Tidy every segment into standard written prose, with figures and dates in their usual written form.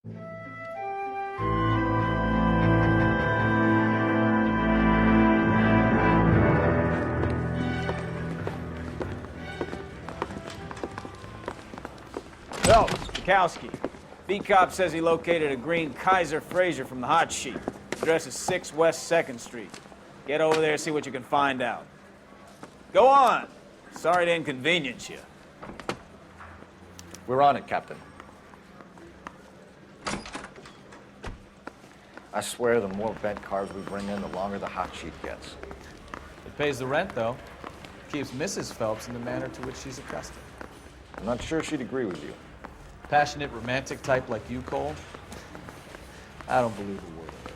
So, Mikowski. B-Cop says he located a green Kaiser Fraser from the hot sheet. Address is 6 West 2nd Street. Get over there, see what you can find out. Go on. Sorry to inconvenience you. We're on it, Captain. I swear the more bent cars we bring in, the longer the hot sheet gets. It pays the rent, though. Keeps Mrs. Phelps in the manner to which she's accustomed. I'm not sure she'd agree with you. Passionate, romantic type like you, Cole? I don't believe a word of it.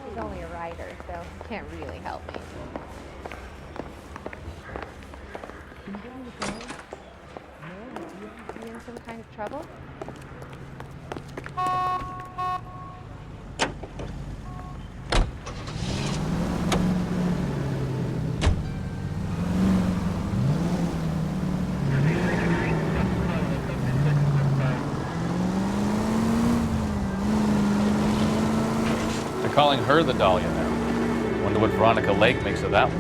He's only a writer, so he can't really help me. Is he in some kind of trouble? They're calling her the Dahlia now. Wonder what Veronica Lake makes of that one.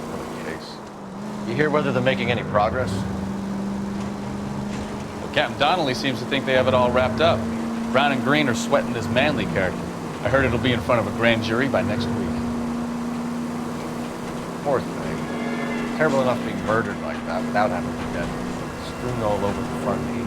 What a case. You hear whether they're making any progress? Well, Captain Donnelly seems to think they have it all wrapped up. Brown and Green are sweating this Manley character. I heard it'll be in front of a grand jury by next week. Poor thing. Terrible enough being murdered like that without having to get strewn all over the front pages.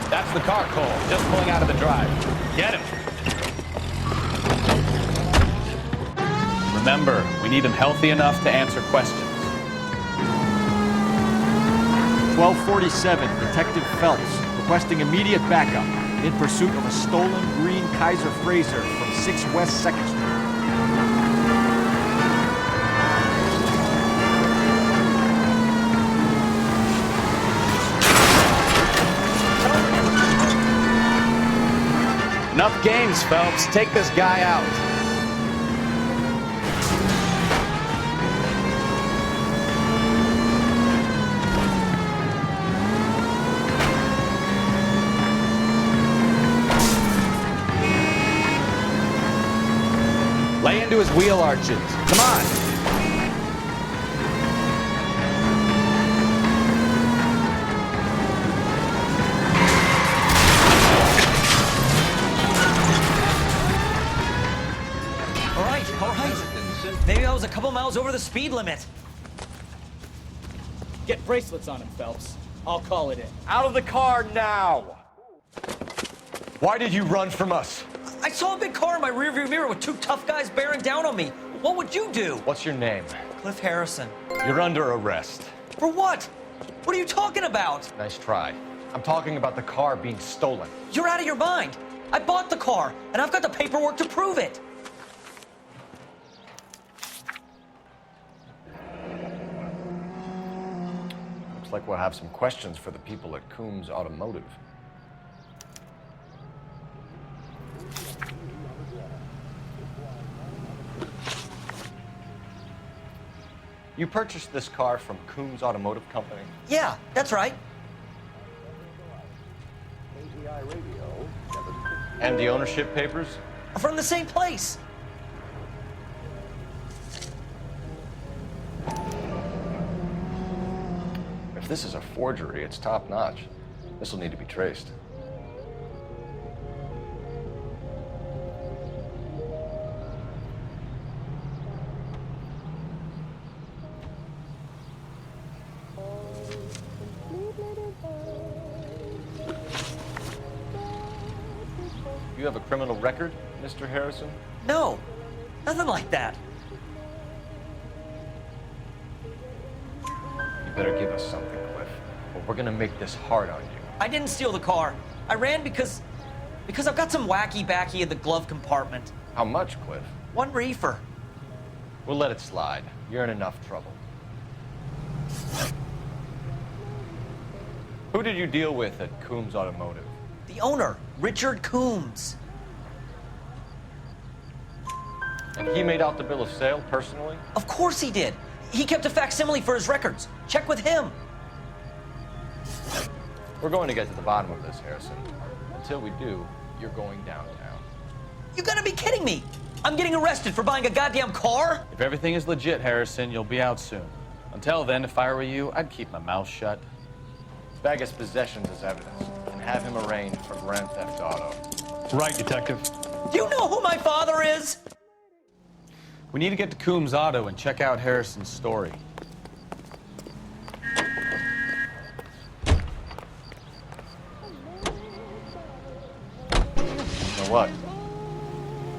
That's the car, Cole. Just pulling out of the drive. Get him. Remember, we need him healthy enough to answer questions. 1247, Detective Phelps, requesting immediate backup in pursuit of a stolen green Kaiser Fraser from 6 West 2nd Street. Enough games, Phelps. Take this guy out. Lay into his wheel arches. Come on. All right. Maybe I was a couple miles over the speed limit. Get bracelets on him, Phelps. I'll call it in. Out of the car now! Why did you run from us? I saw a big car in my rearview mirror with two tough guys bearing down on me. What would you do? What's your name? Cliff Harrison. You're under arrest. For what? What are you talking about? Nice try. I'm talking about the car being stolen. You're out of your mind. I bought the car, and I've got the paperwork to prove it. Looks like we'll have some questions for the people at Coombs Automotive. You purchased this car from Coombs Automotive Company? Yeah, that's right. And the ownership papers? From the same place. If this is a forgery, it's top-notch. This will need to be traced. You have a criminal record, Mr. Harrison? No, nothing like that. You better give us something, Cliff, or we're gonna make this hard on you. I didn't steal the car. I ran because I've got some wacky backy in the glove compartment. How much, Cliff? 1 reefer. We'll let it slide. You're in enough trouble. Who did you deal with at Coombs Automotive? The owner, Richard Coombs. And he made out the bill of sale personally? Of course he did. He kept a facsimile for his records. Check with him. We're going to get to the bottom of this, Harrison. Until we do, you're going downtown. You gotta be kidding me. I'm getting arrested for buying a goddamn car? If everything is legit, Harrison, you'll be out soon. Until then, if I were you, I'd keep my mouth shut. Bag his possessions as evidence and have him arraigned for Grand Theft Auto. Right, Detective. Do you know who my father is? We need to get to Coombs Auto and check out Harrison's story. You know what?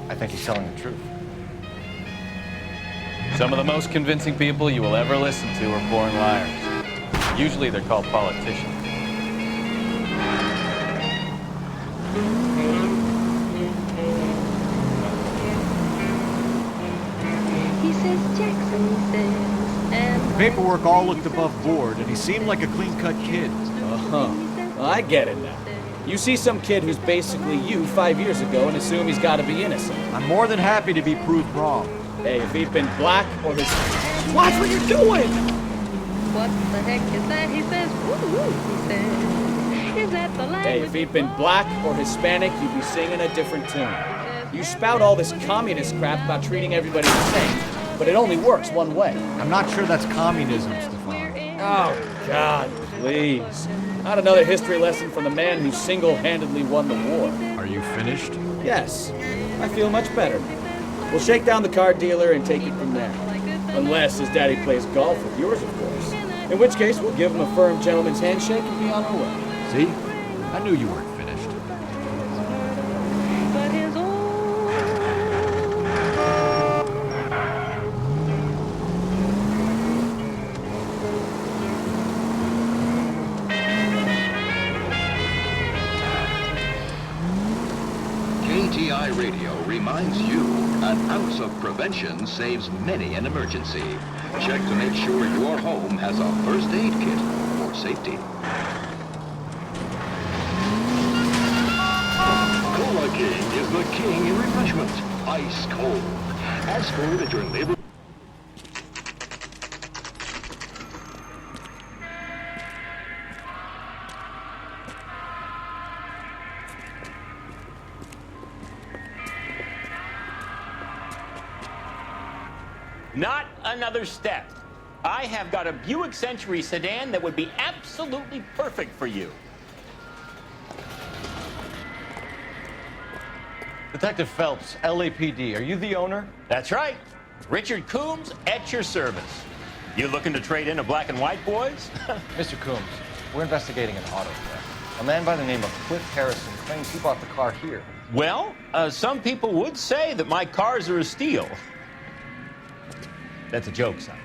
I think he's telling the truth. Some of the most convincing people you will ever listen to are born liars. Usually they're called politicians. He says Jackson says, and The paperwork all looked above board, and he seemed like a clean-cut kid. Uh-huh. Well, I get it now. You see some kid who's basically you 5 years ago and assume he's got to be innocent. I'm more than happy to be proved wrong. Hey, if he'd been black or his... Watch what you're doing! what the heck is that? He says, woo-woo, he says. Is that the language? Hey, if he'd been black or Hispanic, you'd be singing a different tune. You spout all this communist crap about treating everybody the same, but it only works one way. I'm not sure that's communism, Stefan. Oh, God, please. Not another history lesson from the man who single-handedly won the war. Are you finished? Yes, I feel much better. We'll shake down the car dealer and take it from there. Unless his daddy plays golf with yours, of course. In which case, we'll give him a firm gentleman's handshake and be on our way. See? I knew you weren't finished. But his own KTI Radio reminds you, an ounce of prevention saves many an emergency. Check to make sure your home has a first aid kit for safety. Cola King is the king in refreshment. Ice cold. Ask for it at your neighbor. Not another step. I have got a Buick Century sedan that would be absolutely perfect for you. Detective Phelps, LAPD, are you the owner? That's right. Richard Coombs at your service. You looking to trade in a black and white, boys? Mr. Coombs, we're investigating an auto theft. A man by the name of Cliff Harrison claims he bought the car here. Well, some people would say that my cars are a steal. That's a joke, son.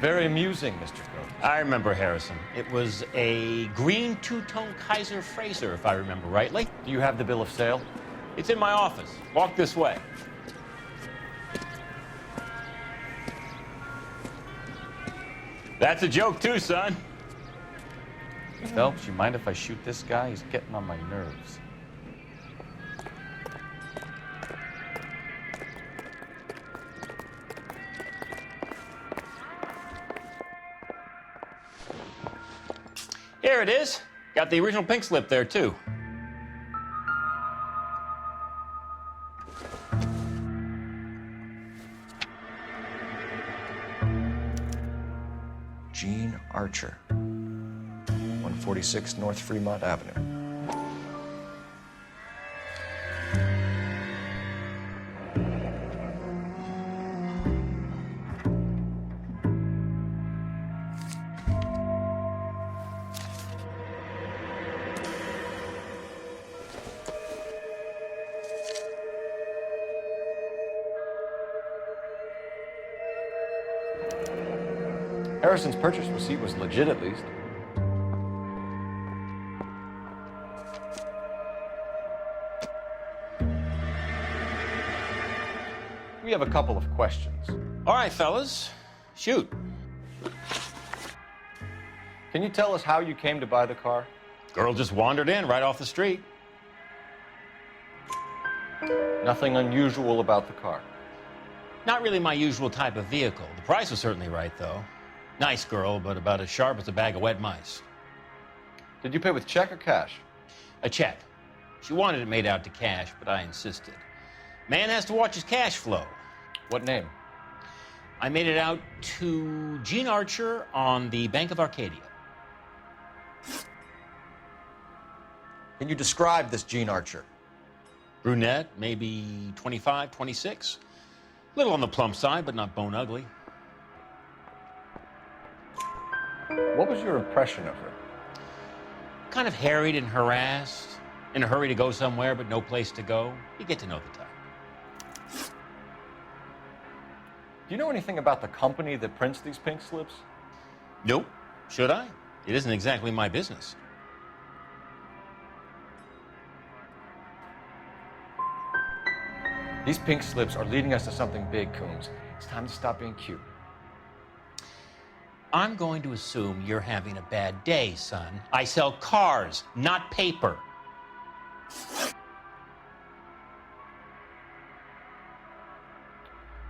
Very amusing, Mr. Coombs. I remember Harrison. It was a green two-tone Kaiser Frazer, if I remember rightly. Do you have the bill of sale? It's in my office. Walk this way. That's a joke too, son. Phelps, you mind if I shoot this guy? He's getting on my nerves. Here it is. Got the original pink slip there, too. Gene Archer, 146 North Fremont Avenue. Harrison's purchase receipt was legit, at least. have a couple of questions. All right, fellas, shoot. Can you tell us how you came to buy the car? Girl just wandered in right off the street. Nothing unusual about the car. Not really my usual type of vehicle. The price was certainly right, though. Nice girl, but about as sharp as a bag of wet mice. Did you pay with check or cash? A check. She wanted it made out to cash, but I insisted. Man has to watch his cash flow. What name? I made it out to Gene Archer on the Bank of Arcadia. Can you describe this Gene Archer? Brunette, maybe 25, 26. Little on the plump side, but not bone ugly. What was your impression of her? Kind of harried and harassed. In a hurry to go somewhere, but no place to go. You get to know the type. Do you know anything about the company that prints these pink slips? Nope. Should I? It isn't exactly my business. These pink slips are leading us to something big, Coombs. It's time to stop being cute. I'm going to assume you're having a bad day, son. I sell cars, not paper.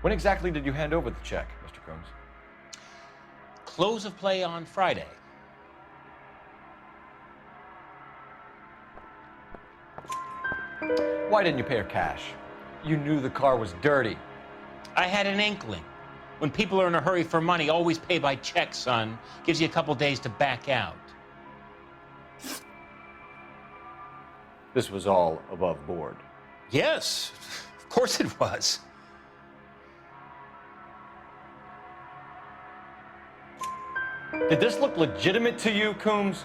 When exactly did you hand over the check, Mr. Coombs? Close of play on Friday. Why didn't you pay her cash? You knew the car was dirty. I had an inkling. When people are in a hurry for money, always pay by check, son. Gives you a couple days to back out. This was all above board. Yes, of course it was. Did this look legitimate to you, Coombs?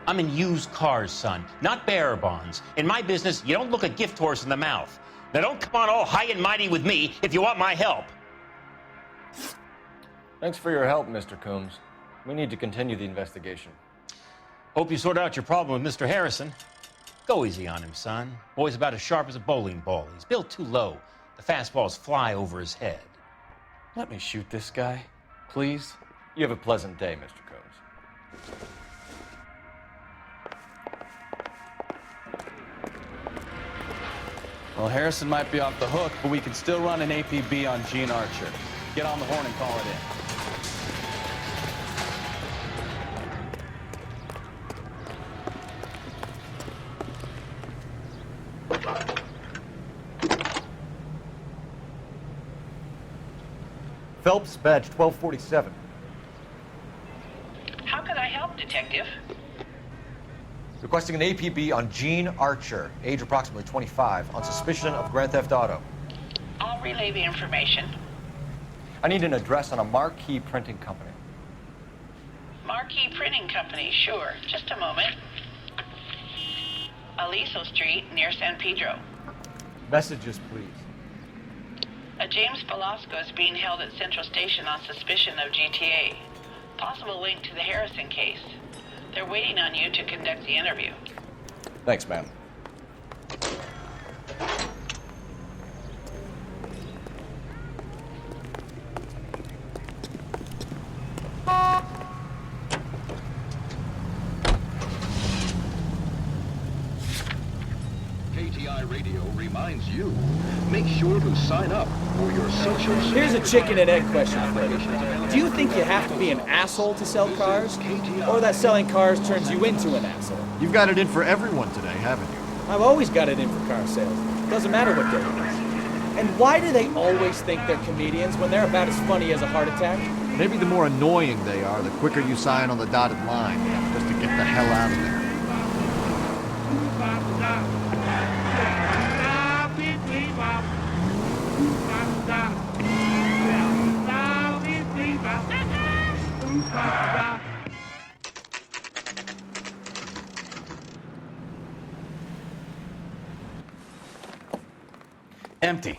I'm in used cars, son, not bearer bonds. In my business, you don't look a gift horse in the mouth. Now don't come on all high and mighty with me if you want my help. Thanks for your help, Mr. Coombs. We need to continue the investigation. Hope you sort out your problem with Mr. Harrison. Go easy on him, son. Boy's about as sharp as a bowling ball. He's built too low. The fastballs fly over his head. Let me shoot this guy, please. You have a pleasant day, Mr. Coombs. Well, Harrison might be off the hook, but we can still run an APB on Gene Archer. Get on the horn and call it in. Phelps, badge 1247. How can I help, Detective? Requesting an APB on Gene Archer, age approximately 25, on suspicion of Grand Theft Auto. I'll relay the information. I need an address on a Marquee Printing Company. Marquee Printing Company, sure. Just a moment. Aliso Street, near San Pedro. Messages, please. A James Velasco is being held at Central Station on suspicion of GTA. Possible link to the Harrison case. They're waiting on you to conduct the interview. Thanks, ma'am. KTI Radio reminds you, make sure to sign up for your social... Here's a chicken and egg question for you. Do you think you have to be an asshole to sell cars? Or that selling cars turns you into an asshole? You've got it in for everyone today, haven't you? I've always got it in for car sales. Doesn't matter what day it is. And why do they always think they're comedians when they're about as funny as a heart attack? Maybe the more annoying they are, the quicker you sign on the dotted line, just to get the hell out of there. Empty.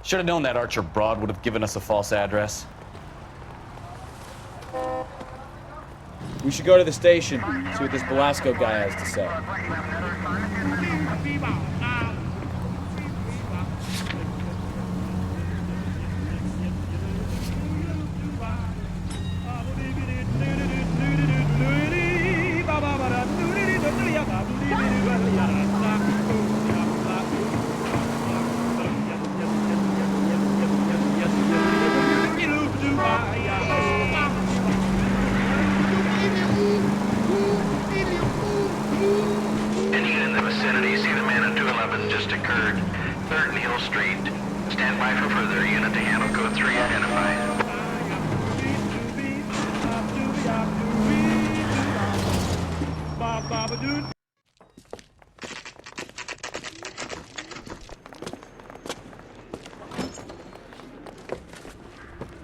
Should have known that Archer broad would have given us a false address. We should go to the station, see what this Velasco guy has to say. occurred. 3rd Neal Street. Stand by for further. Unit to handle code 3 identified.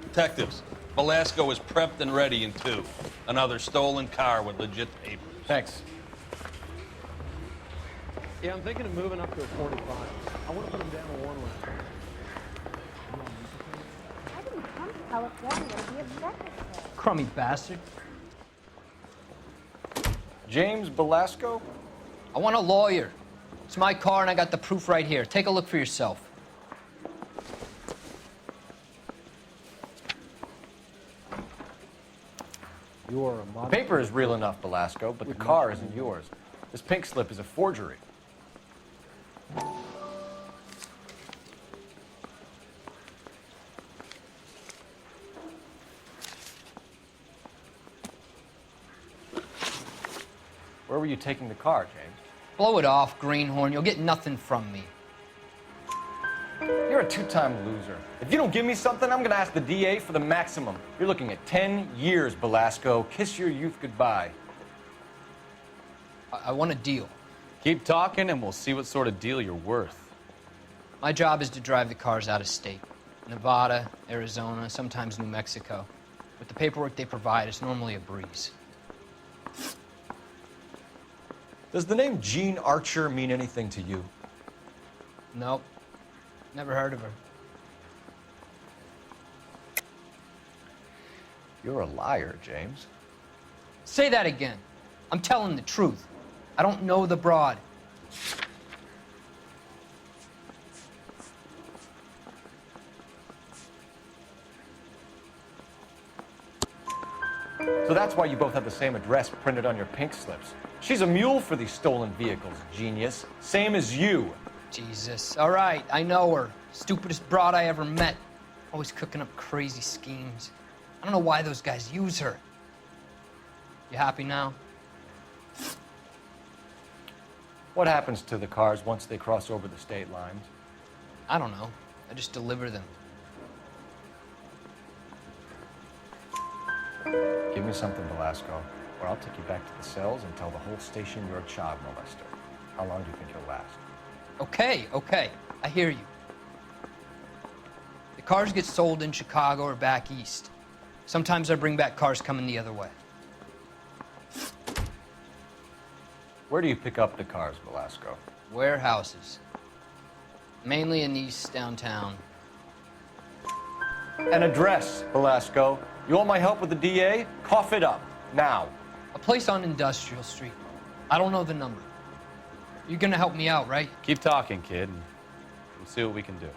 Detectives, Velasco is prepped and ready in 2. Another stolen car with legit papers. Thanks. Yeah, I'm thinking of moving up to a 45. I want to put him down a 1 lane. I didn't come to California to be upset with her. Crummy bastard. James Velasco? I want a lawyer. It's my car and I got the proof right here. Take a look for yourself. You're a The paper is real enough, Velasco, but the car isn't yours. This pink slip is a forgery. Where were you taking the car, James? Blow it off, greenhorn. You'll get nothing from me. You're a 2-time loser. If you don't give me something, I'm gonna ask the DA for the maximum. You're looking at 10 years, Velasco. Kiss your youth goodbye. I want a deal. Keep talking and we'll see what sort of deal you're worth. My job is to drive the cars out of state. Nevada, Arizona, sometimes New Mexico. With the paperwork they provide, it's normally a breeze. Does the name Jean Archer mean anything to you? Nope. Never heard of her. You're a liar, James. Say that again. I'm telling the truth. I don't know the broad. So that's why you both have the same address printed on your pink slips. She's a mule for these stolen vehicles, genius. Same as you. Jesus. All right, I know her. Stupidest broad I ever met. Always cooking up crazy schemes. I don't know why those guys use her. You happy now? What happens to the cars once they cross over the state lines? I don't know. I just deliver them. Give me something, Velasco, or I'll take you back to the cells and tell the whole station you're a child molester. How long do you think you'll last? Okay. I hear you. The cars get sold in Chicago or back east. Sometimes I bring back cars coming the other way. Where do you pick up the cars, Velasco? Warehouses. Mainly in East downtown. An address, Velasco. You want my help with the DA? Cough it up, now. A place on Industrial Street. I don't know the number. You're gonna help me out, right? Keep talking, kid, and we'll see what we can do.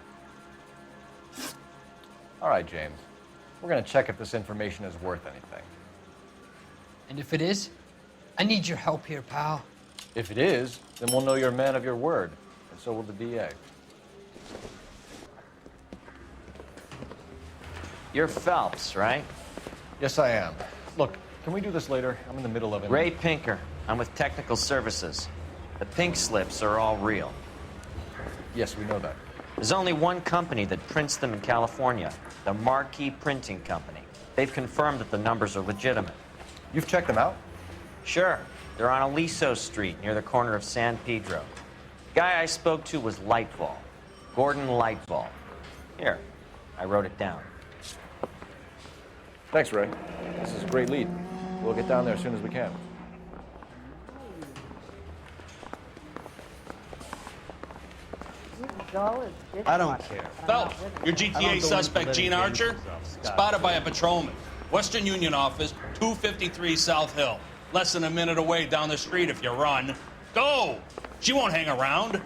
All right, James. We're gonna check if this information is worth anything. And if it is, I need your help here, pal. If it is, then we'll know you're a man of your word, and so will the DA. You're Phelps, right? Yes, I am. Look, can we do this later? I'm in the middle of it. Ray Pinker. I'm with Technical Services. The pink slips are all real. Yes, we know that. There's only one company that prints them in California, the Marquee Printing Company. They've confirmed that the numbers are legitimate. You've checked them out? Sure. They're on Aliso Street, near the corner of San Pedro. The guy I spoke to was Lightball. Gordon Lightball. Here, I wrote it down. Thanks, Ray. This is a great lead. We'll get down there as soon as we can. I don't care. Phelps, your GTA suspect, Gene Archer, spotted by a patrolman. Western Union office, 253 South Hill. Less than a minute away down the street if you run. Go! She won't hang around.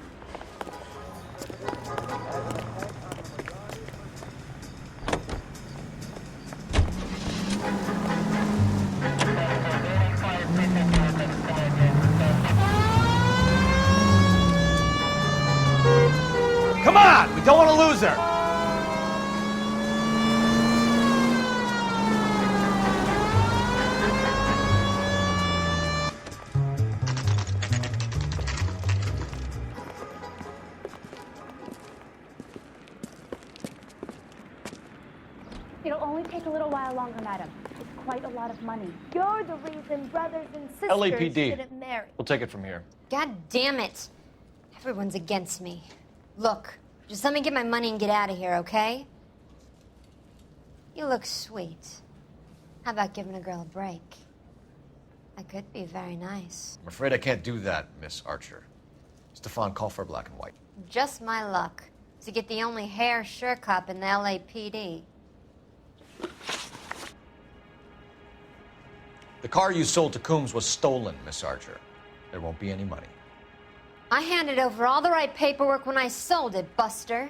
Come on! We don't want to lose her! It'll only take a little while longer, madam. It's quite a lot of money. You're the reason brothers and sisters LAPD. shouldn't marry. We'll take it from here. God damn it. Everyone's against me. Look, just let me get my money and get out of here, okay? You look sweet. How about giving a girl a break? I could be very nice. I'm afraid I can't do that, Miss Archer. Stefan, call for black and white. Just my luck to get the only hair sure cop in the LAPD. The car you sold to Coombs was stolen, Miss Archer. There won't be any money. I handed over all the right paperwork when I sold it, Buster.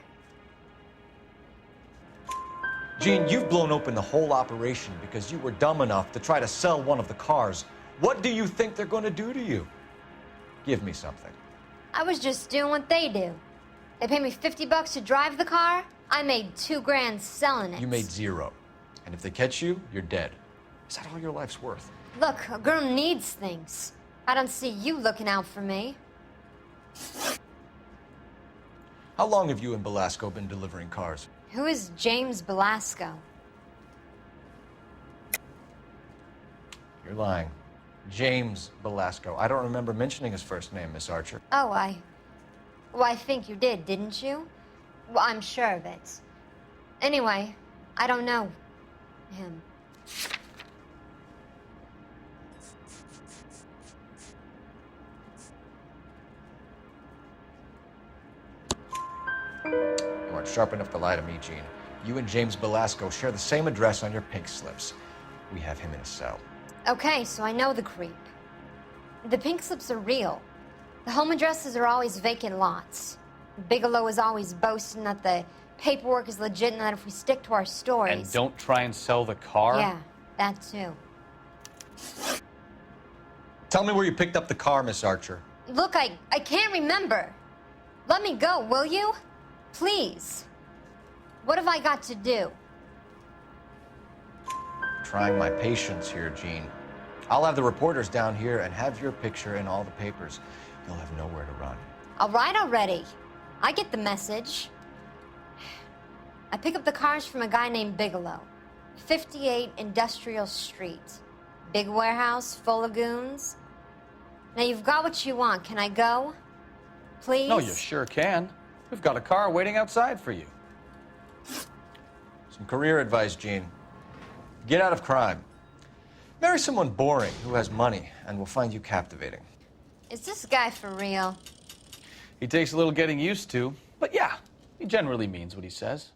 Jean, you've blown open the whole operation because you were dumb enough to try to sell one of the cars. What do you think they're going to do to you? Give me something. I was just doing what they do. They paid me $50 to drive the car. I made $2 grand selling it. You made $0. And if they catch you, you're dead. Is that all your life's worth? Look, a girl needs things. I don't see you looking out for me. How long have you and Belasco been delivering cars? Who is James Belasco? You're lying. James Belasco. I don't remember mentioning his first name, Miss Archer. Oh, well, I think you did, didn't you? Well, I'm sure of it. Anyway, I don't know him. You aren't sharp enough to lie to me, Jean. You and James Belasco share the same address on your pink slips. We have him in a cell. Okay, so I know the creep. The pink slips are real. The home addresses are always vacant lots. Bigelow is always boasting that the paperwork is legit and that if we stick to our stories... And don't try and sell the car? Yeah, that too. Tell me where you picked up the car, Miss Archer. Look, I can't remember. Let me go, will you? Please. What have I got to do? Trying my patience here, Jean. I'll have the reporters down here and have your picture in all the papers. You'll have nowhere to run. All right already. I get the message. I pick up the cars from a guy named Bigelow. 58 Industrial Street. Big warehouse, full of goons. Now you've got what you want. Can I go? Please? No, you sure can. We've got a car waiting outside for you. Some career advice, Jean. Get out of crime. Marry someone boring who has money and will find you captivating. Is this guy for real? He takes a little getting used to, but yeah, he generally means what he says.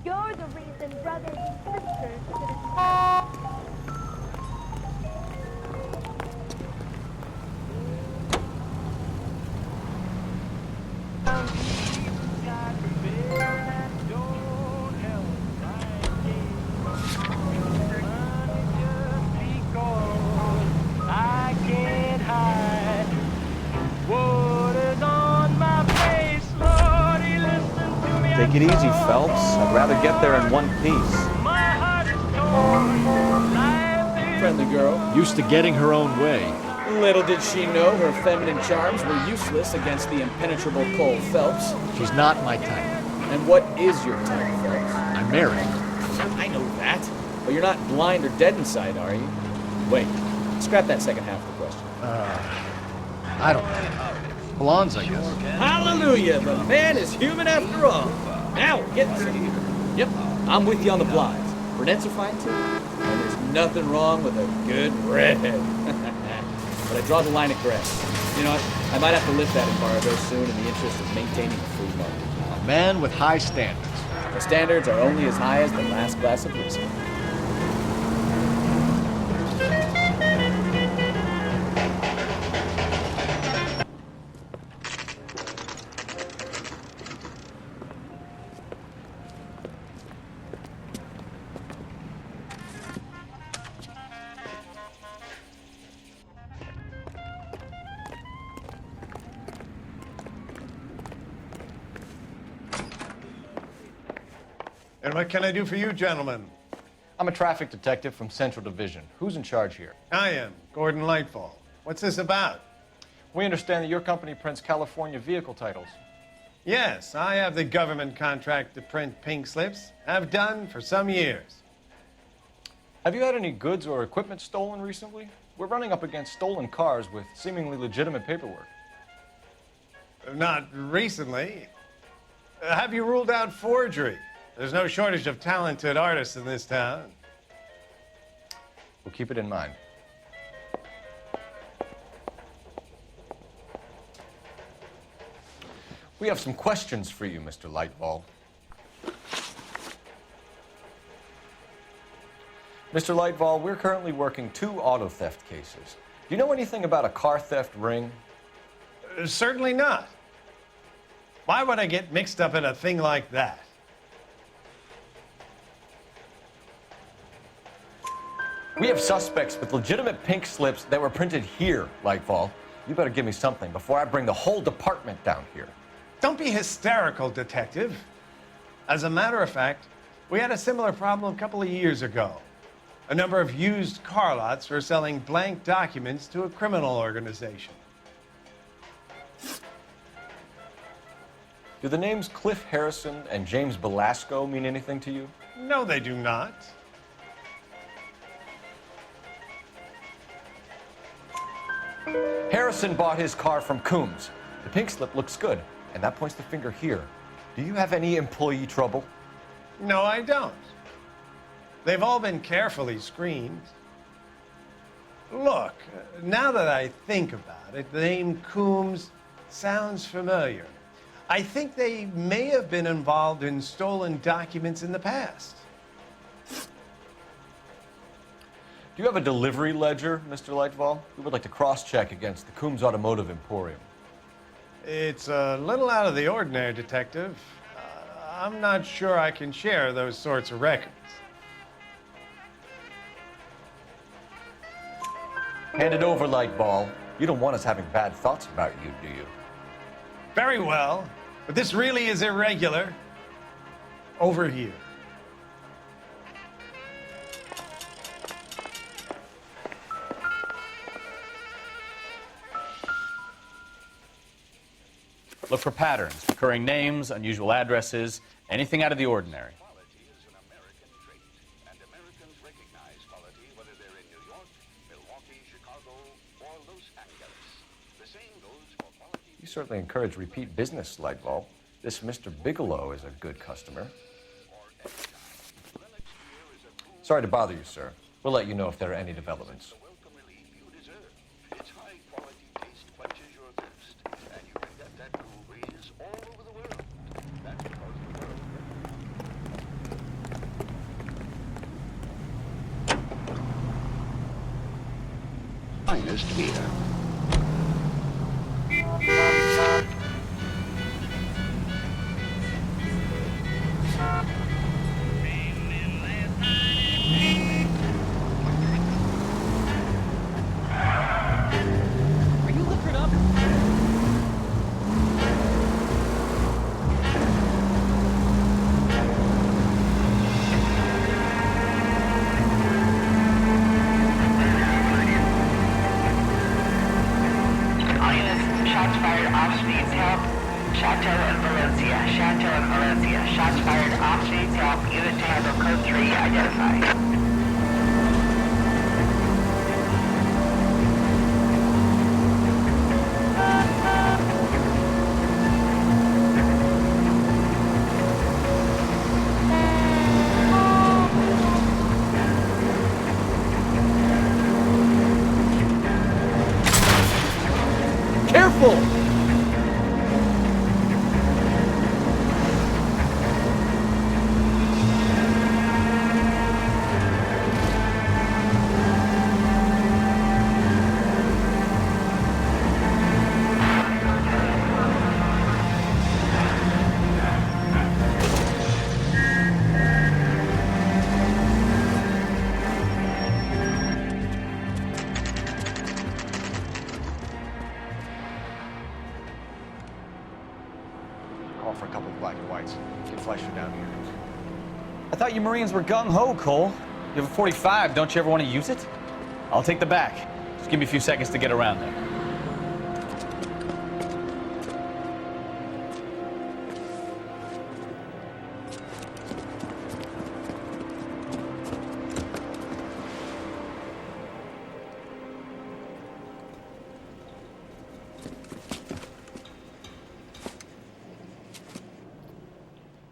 You're the reason brothers and sisters shouldn't marry. Take it easy, Phelps. I'd rather get there in one piece. Friendly girl. Used to getting her own way. Little did she know her feminine charms were useless against the impenetrable Cole Phelps. She's not my type. And what is your type, Phelps? I'm married. I know that. But you're not blind or dead inside, are you? Wait. Scrap that second half of the question. I don't know. Blondes, I guess. Hallelujah! The man is human after all. Now, get this. Yep, I'm with you on the blondes. Brunettes are fine too. And there's nothing wrong with a good redhead. But I draw the line at gray. You know what? I might have to lift that embargo soon in the interest of maintaining a free market. A man with high standards. The standards are only as high as the last glass of whiskey. And what can I do for you, gentlemen? I'm a traffic detective from Central Division. Who's in charge here? I am, Gordon Lightfall. What's this about? We understand that your company prints California vehicle titles. Yes, I have the government contract to print pink slips. Have done for some years. Have you had any goods or equipment stolen recently? We're running up against stolen cars with seemingly legitimate paperwork. Not recently. Have you ruled out forgery? There's no shortage of talented artists in this town. We'll keep it in mind. We have some questions for you, Mr. Lightfall. Mr. Lightfall, we're currently working 2 auto theft cases. Do you know anything about a car theft ring? Certainly not. Why would I get mixed up in a thing like that? We have suspects with legitimate pink slips that were printed here, Lightfall. You better give me something before I bring the whole department down here. Don't be hysterical, Detective. As a matter of fact, we had a similar problem a couple of years ago. A number of used car lots were selling blank documents to a criminal organization. Do the names Cliff Harrison and James Belasco mean anything to you? No, they do not. Harrison bought his car from Coombs. The pink slip looks good, and that points the finger here. Do you have any employee trouble? No, I don't. They've all been carefully screened. Look, now that I think about it, the name Coombs sounds familiar. I think they may have been involved in stolen documents in the past. Do you have a delivery ledger, Mr. Lightfall? We would like to cross-check against the Coombs Automotive Emporium. It's a little out of the ordinary, Detective. I'm not sure I can share those sorts of records. Hand it over, Lightball. You don't want us having bad thoughts about you, do you? Very well, but this really is irregular. Over here. Look for patterns, recurring names, unusual addresses, anything out of the ordinary. You certainly encourage repeat business, Lightball. This Mr. Bigelow is a good customer. Sorry to bother you, sir. We'll let you know if there are any developments. Finest beer. Are you liquored up? All units, shots fired off speeds, help. Chateau and Valencia, Chateau and Valencia. Shots fired off speeds, help. Unit to handle code 3, identified. Careful! Call for a couple of black and whites. Get Fleischer down here. I thought you Marines were gung-ho, Cole. You have a 45, don't you ever want to use it? I'll take the back. Just give me a few seconds to get around there.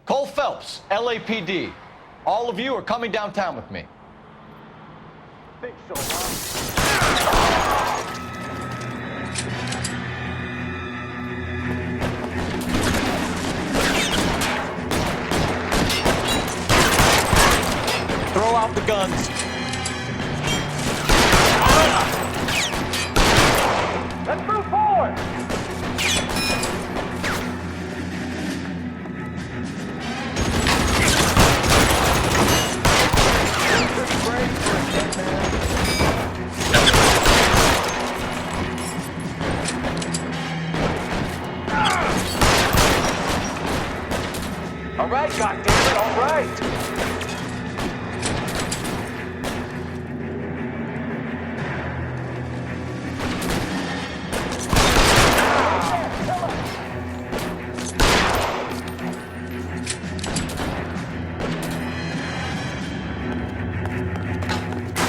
Cole Phelps, LAPD. All of you are coming downtown with me. Think so, huh? Throw out the guns. Let's move forward! All right, goddammit, all right.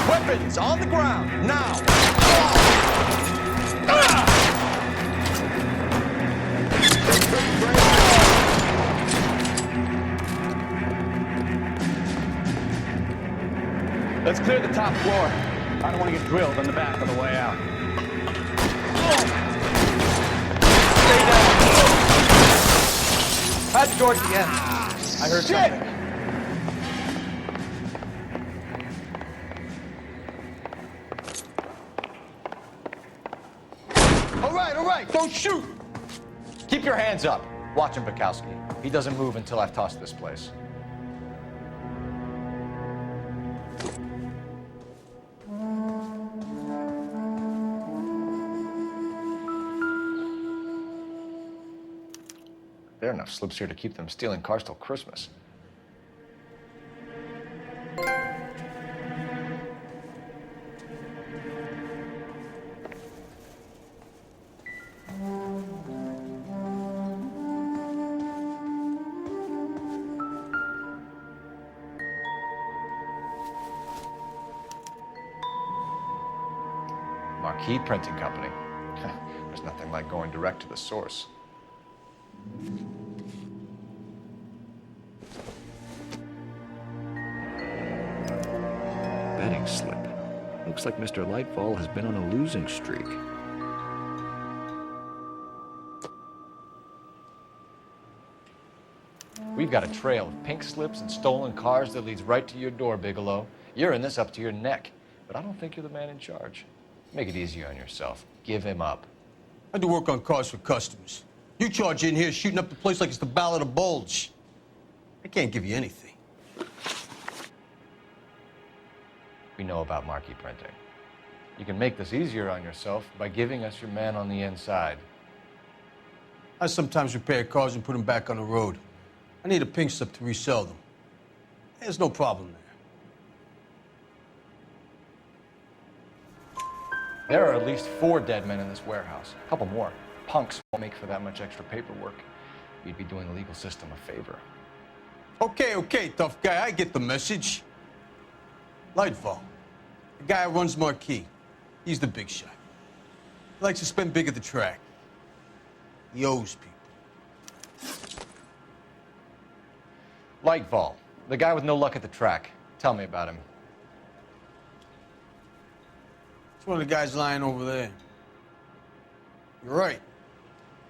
Weapons on the ground, now! Let's clear the top floor. I don't want to get drilled on the back on the way out. Stay down. How'd the doors again? I heard something. All right, don't shoot! Keep your hands up. Watch him, Bukowski. He doesn't move until I've tossed this place. There are enough slips here to keep them stealing cars till Christmas. Marquee Printing Company. There's nothing like going direct to the source. Betting slip. Looks like Mr. Lightfall has been on a losing streak. We've got a trail of pink slips and stolen cars that leads right to your door, Bigelow. You're in this up to your neck, but I don't think you're the man in charge. Make it easier on yourself. Give him up. I do work on cars for customers. You charge in here shooting up the place like it's the Ballad of Bulge. I can't give you anything. We know about marquee printing. You can make this easier on yourself by giving us your man on the inside. I sometimes repair cars and put them back on the road. I need a pink slip to resell them. There's no problem there. There are at least 4 dead men in this warehouse. A couple more. Punks won't make for that much extra paperwork. We'd be doing the legal system a favor. Okay, tough guy. I get the message. Lightfall, the guy who runs Marquee. He's the big shot. He likes to spend big at the track. He owes people. Lightfall, the guy with no luck at the track. Tell me about him. It's one of the guys lying over there. You're right.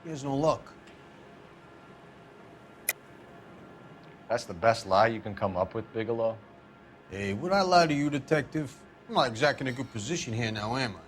He has no luck. That's the best lie you can come up with, Bigelow? Hey, would I lie to you, detective? I'm not exactly in a good position here now, am I?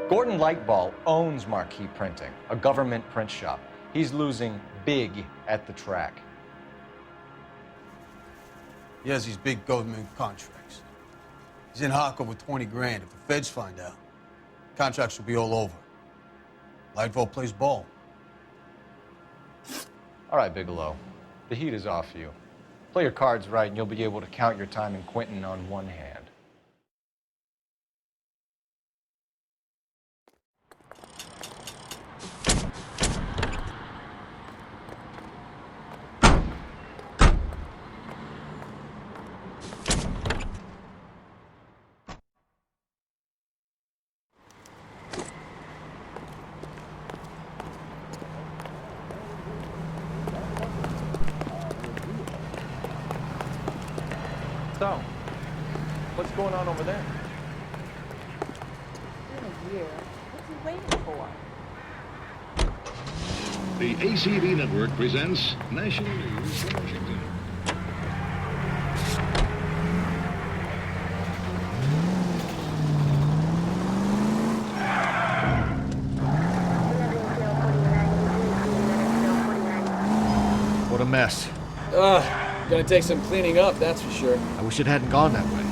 Gordon Lightball owns Marquee Printing, a government print shop. He's losing big at the track. He has these big government contracts. He's in hock over 20 grand. If the feds find out, contracts will be all over. Lightfall plays ball. All right, Bigelow. The heat is off you. Play your cards right, and you'll be able to count your time in Quentin on one hand. So, what's going on over there? In a year. What's he waiting for? The ACB network presents National News from Washington. What a mess. Gonna take some cleaning up, that's for sure. I wish it hadn't gone that way.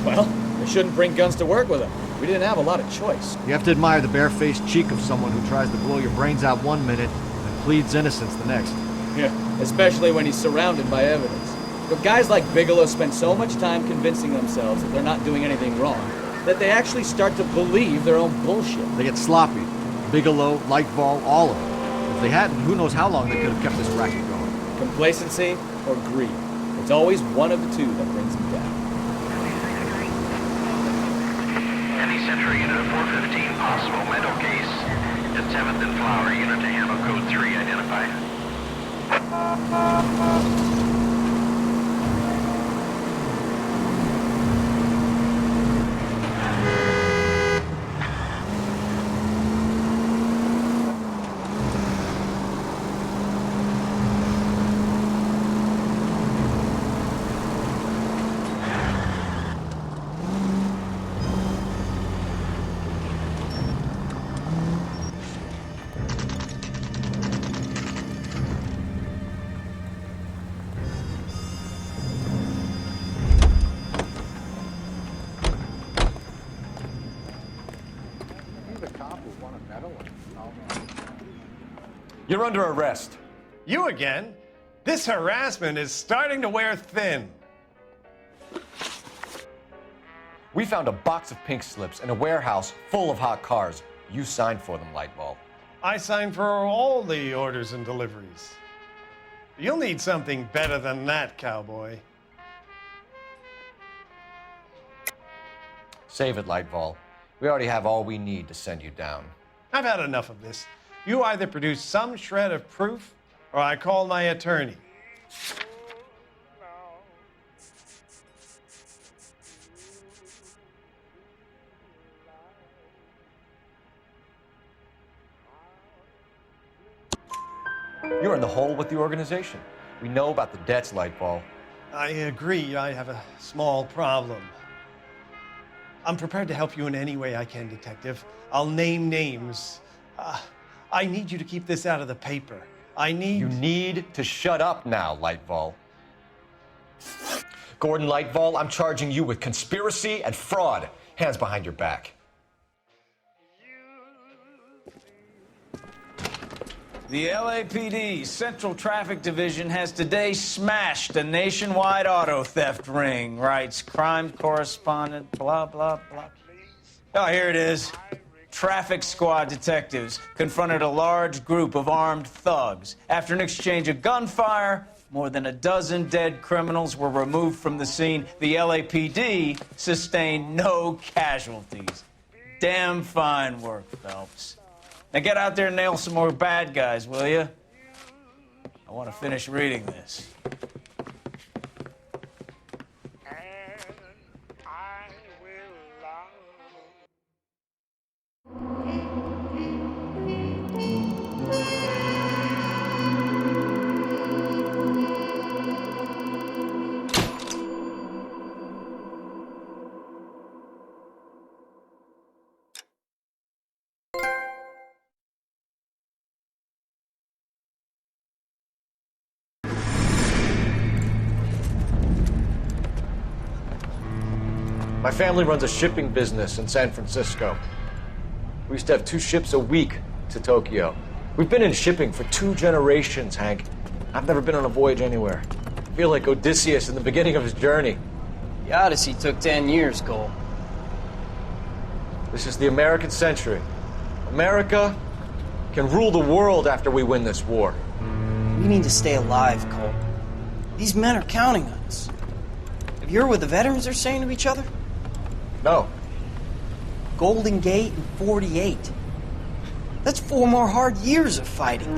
Well, they shouldn't bring guns to work with them. We didn't have a lot of choice. You have to admire the barefaced cheek of someone who tries to blow your brains out one minute and pleads innocence the next. Yeah, especially when he's surrounded by evidence. But guys like Bigelow spend so much time convincing themselves that they're not doing anything wrong, that they actually start to believe their own bullshit. They get sloppy. Bigelow, Lightfall, all of them. If they hadn't, who knows how long they could have kept this racket going. Complacency or greed. It's always one of the two that brings them down. Any Central unit of 415, possible mental case. At 7th and Flower, unit to handle code 3 identified. You're under arrest. You again? This harassment is starting to wear thin. We found a box of pink slips in a warehouse full of hot cars. You signed for them, Lightball. I signed for all the orders and deliveries. You'll need something better than that, cowboy. Save it, Lightball. We already have all we need to send you down. I've had enough of this. You either produce some shred of proof, or I call my attorney. You're in the hole with the organization. We know about the debts, Lightball. I agree. I have a small problem. I'm prepared to help you in any way I can, Detective. I'll name names. I need you to keep this out of the paper. You need to shut up now, Lightball. Gordon Lightball, I'm charging you with conspiracy and fraud. Hands behind your back. The LAPD Central Traffic Division has today smashed a nationwide auto theft ring, writes crime correspondent, blah, blah, blah. Oh, here it is. Traffic squad detectives confronted a large group of armed thugs. After an exchange of gunfire, more than a dozen dead criminals were removed from the scene. The LAPD sustained no casualties. Damn fine work, Phelps. Now get out there and nail some more bad guys, will you? I want to finish reading this. My family runs a shipping business in San Francisco. We used to have 2 ships a week to Tokyo. We've been in shipping for 2 generations, Hank. I've never been on a voyage anywhere. I feel like Odysseus in the beginning of his journey. The Odyssey took 10 years, Cole. This is the American century. America can rule the world after we win this war. We need to stay alive, Cole. These men are counting on us. Have you heard what the veterans are saying to each other? No. Golden Gate and 48. That's 4 more hard years of fighting.